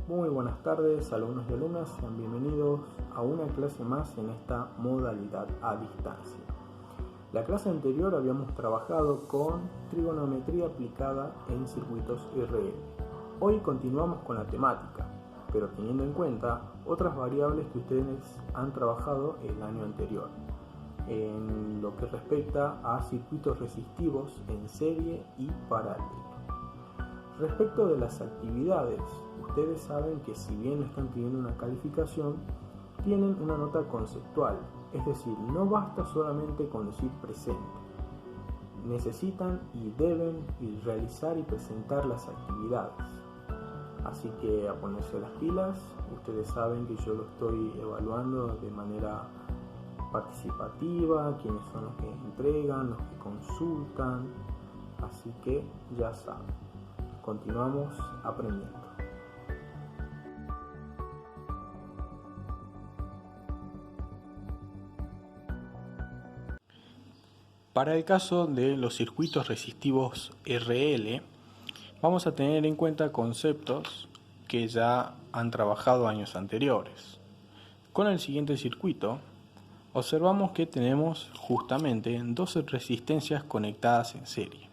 Muy buenas tardes, alumnos y alumnas, sean bienvenidos a una clase más en esta modalidad a distancia. La clase anterior habíamos trabajado con trigonometría aplicada en circuitos RL. Hoy continuamos con la temática, pero teniendo en cuenta otras variables que ustedes han trabajado el año anterior, en lo que respecta a circuitos resistivos en serie y paralelo. Respecto de las actividades, ustedes saben que si bien están pidiendo una calificación, tienen una nota conceptual, es decir, no basta solamente con decir presente. Necesitan y deben realizar y presentar las actividades. Así que a ponerse las pilas, ustedes saben que yo lo estoy evaluando de manera participativa, quiénes son los que entregan, los que consultan, así que ya saben. Continuamos aprendiendo. Para el caso de los circuitos resistivos RL, vamos a tener en cuenta conceptos que ya han trabajado años anteriores. Con el siguiente circuito, observamos que tenemos justamente dos resistencias conectadas en serie.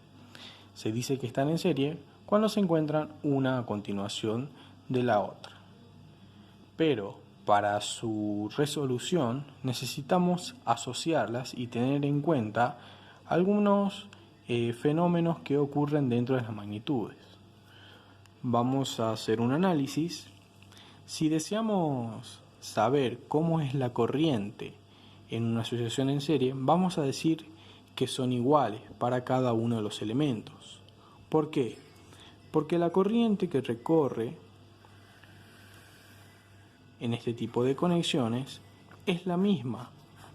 Se dice que están en serie cuando se encuentran una a continuación de la otra. Pero para su resolución necesitamos asociarlas y tener en cuenta algunos fenómenos que ocurren dentro de las magnitudes. Vamos a hacer un análisis. Si deseamos saber cómo es la corriente en una asociación en serie, vamos a decir que son iguales para cada uno de los elementos. ¿Por qué? Porque la corriente que recorre en este tipo de conexiones es la misma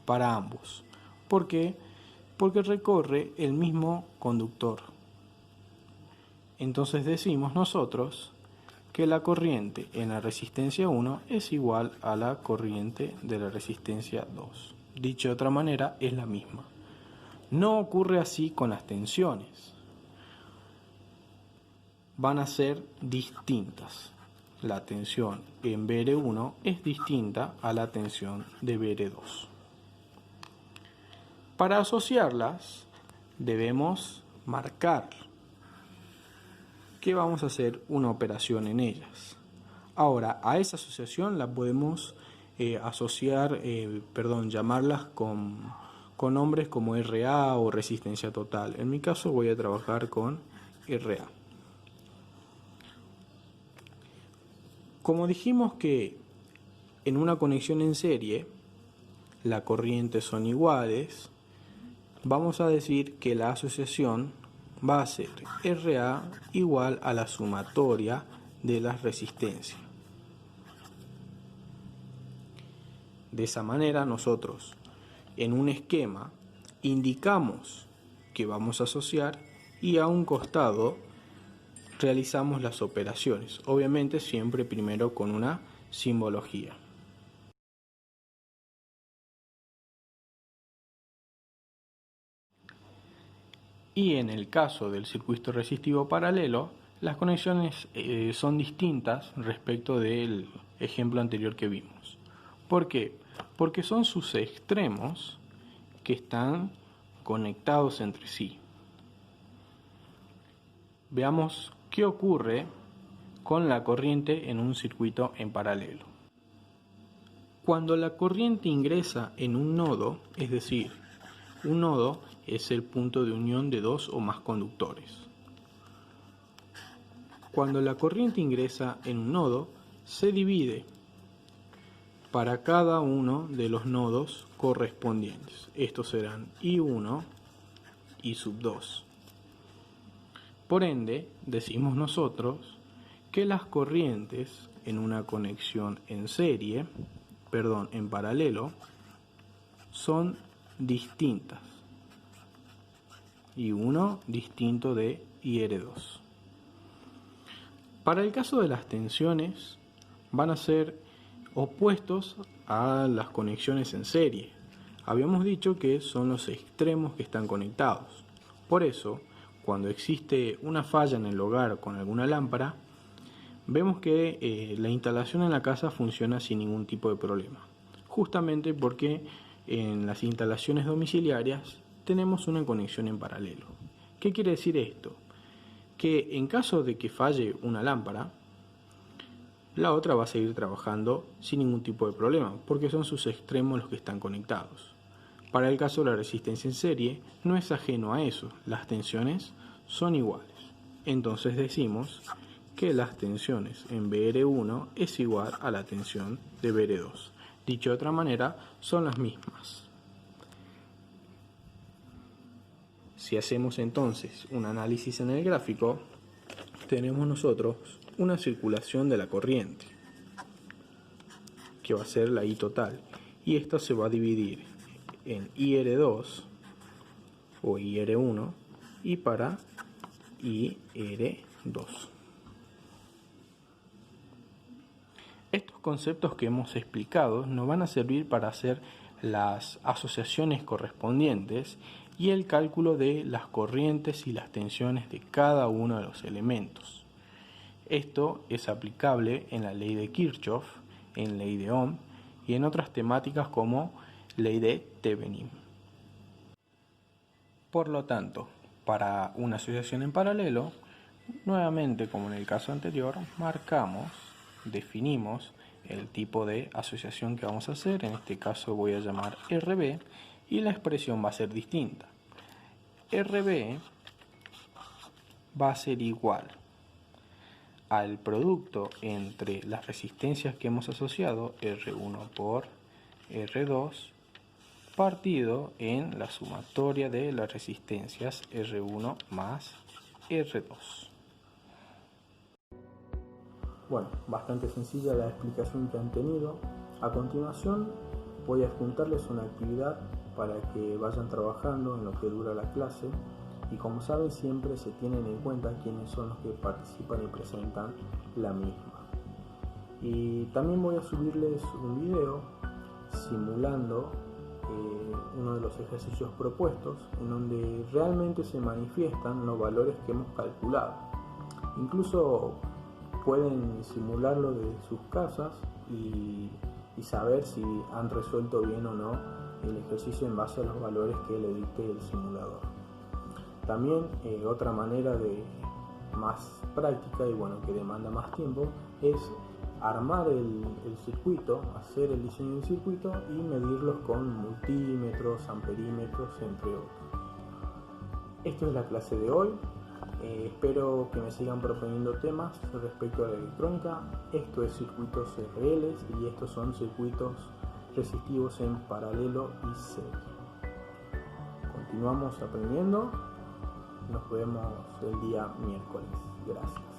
para ambos. ¿Por qué? Porque recorre el mismo conductor. Entonces decimos nosotros que la corriente en la resistencia 1 es igual a la corriente de la resistencia 2. Dicho de otra manera, es la misma. No ocurre así con las tensiones. Van a ser distintas. La tensión en BR1 es distinta a la tensión de BR2. Para asociarlas debemos marcar que vamos a hacer una operación en ellas. Ahora, a esa asociación la podemos llamarlas con nombres como RA o resistencia total. En mi caso voy a trabajar con RA. Como dijimos que en una conexión en serie las corrientes son iguales, vamos a decir que la asociación va a ser RA igual a la sumatoria de las resistencias. De esa manera nosotros en un esquema indicamos que vamos a asociar y a un costado realizamos las operaciones, obviamente siempre primero con una simbología. Y en el caso del circuito resistivo paralelo, las conexiones son distintas respecto del ejemplo anterior que vimos. ¿Por qué? Porque son sus extremos que están conectados entre sí. Veamos qué ocurre con la corriente en un circuito en paralelo. Cuando la corriente ingresa en un nodo, es decir, un nodo es el punto de unión de dos o más conductores. Cuando la corriente ingresa en un nodo, se divide para cada uno de los nodos correspondientes. Estos serán I1 y sub 2. Por ende, decimos nosotros que las corrientes en una conexión en paralelo, son distintas. I1 distinto de IR2. Para el caso de las tensiones, van a ser opuestos a las conexiones en serie. Habíamos dicho que son los extremos que están conectados. Por eso, cuando existe una falla en el hogar con alguna lámpara, vemos que la instalación en la casa funciona sin ningún tipo de problema, justamente porque en las instalaciones domiciliarias tenemos una conexión en paralelo. ¿Qué quiere decir esto? Que en caso de que falle una lámpara, la otra va a seguir trabajando sin ningún tipo de problema, porque son sus extremos los que están conectados. Para el caso de la resistencia en serie, no es ajeno a eso, las tensiones son iguales. Entonces decimos que las tensiones en BR1 es igual a la tensión de BR2. Dicho de otra manera, son las mismas. Si hacemos entonces un análisis en el gráfico, tenemos nosotros una circulación de la corriente, que va a ser la I total, y esto se va a dividir en IR2 o IR1 y para IR2. Estos conceptos que hemos explicado nos van a servir para hacer las asociaciones correspondientes y el cálculo de las corrientes y las tensiones de cada uno de los elementos. Esto es aplicable en la ley de Kirchhoff, en ley de Ohm y en otras temáticas como ley de Thevenin. Por lo tanto, para una asociación en paralelo, nuevamente como en el caso anterior, definimos el tipo de asociación que vamos a hacer. En este caso voy a llamar RB y la expresión va a ser distinta. RB va a ser igual al producto entre las resistencias que hemos asociado, R1 por R2, partido en la sumatoria de las resistencias R1 más R2. Bueno, bastante sencilla la explicación que han tenido. A continuación voy a adjuntarles una actividad para que vayan trabajando en lo que dura la clase, y como saben siempre se tienen en cuenta quiénes son los que participan y presentan la misma. Y también voy a subirles un video simulando uno de los ejercicios propuestos, en donde realmente se manifiestan los valores que hemos calculado. Incluso pueden simularlo de sus casas y saber si han resuelto bien o no el ejercicio en base a los valores que le dicte el simulador. También otra manera de más práctica y bueno, que demanda más tiempo, es armar el circuito, hacer el diseño del circuito y medirlos con multímetros, amperímetros, entre otros. Esto es la clase de hoy. Espero que me sigan proponiendo temas respecto a la electrónica. Esto es circuitos RL y estos son circuitos resistivos en paralelo y serie. Continuamos aprendiendo. Nos vemos el día miércoles. Gracias.